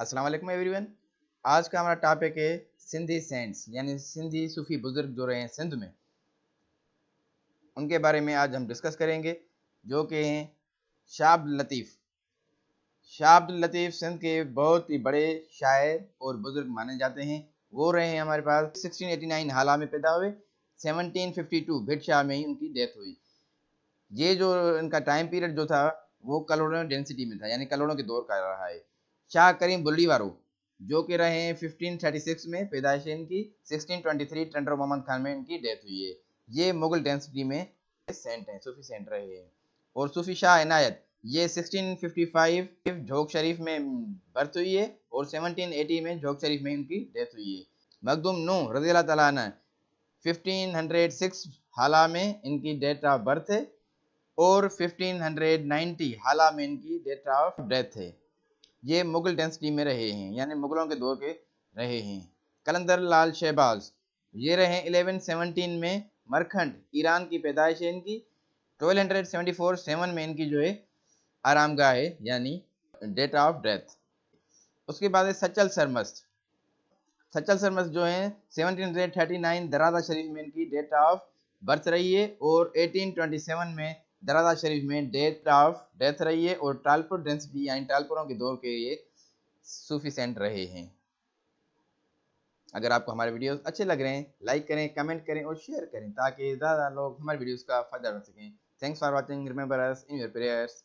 अस्सलाम वालेकुम एवरीवन। आज का हमारा टॉपिक है सिंधी सेंट्स यानी सिंधी सूफ़ी बुज़ुर्ग जो रहे हैं सिंध में, उनके बारे में आज हम डिस्कस करेंगे, जो कि हैं शाह अब्दुल लतीफ़। शाह अब्दुल लतीफ़ सिंध के बहुत ही बड़े शायर और बुज़ुर्ग माने जाते हैं। वो रहे हैं हमारे पास 1689 हाला में पैदा हुए, 1752 भिट शाह में ही उनकी डेथ हुई। ये जो इनका टाइम पीरियड जो था वो कलोनियल डेंसिटी में था, यानी कलोनों के दौर का रहा है। शाह करीम बुल्लीवारो जो कि रहे हैं 1536 में पैदाइश इनकी, 1623 टंडर मोहम्मद खान में इनकी डेथ हुई है। ये मुगल डेंसिटी में सेंट हैं, सूफी सेंट रहे हैं। और सूफी शाह इनायत ये 1655 झोंक शरीफ में बर्थ हुई है और 1780 में झोंक शरीफ में इनकी डेथ हुई है। मखदूम नूह रज़ी अल्लाह तआला अन्हु 1506 हाला में इनकी डेट ऑफ बर्थ है और 1590 हाला में इनकी डेट ऑफ डेथ है। ये मुगल डेंसिटी में रहे हैं, यानी मुगलों के दौर के रहे हैं। कलंदर लाल शहबाज ये रहे 1117 में मरखंड ईरान की पैदाइश है इनकी, 1274 में इनकी जो है आरामगाह है यानी डेट ऑफ डेथ। उसके बाद है सचल सरमस्त। सचल सरमस्त जो है 1739 दराजा शरीफ में इनकी डेट ऑफ बर्थ रही है और 1827 में दराजा शरीफ में डेट ऑफ डेथ रही है। और टालपुर डेंसिटी यानी टालपुरों के दौर के ये सूफी सेंट रहे हैं। अगर आपको हमारे वीडियोस अच्छे लग रहे हैं, लाइक करें, कमेंट करें और शेयर करें ताकि ज़्यादा लोग हमारे वीडियोस का फ़ायदा उठा सकें। Thanks for watching, remember us in your prayers.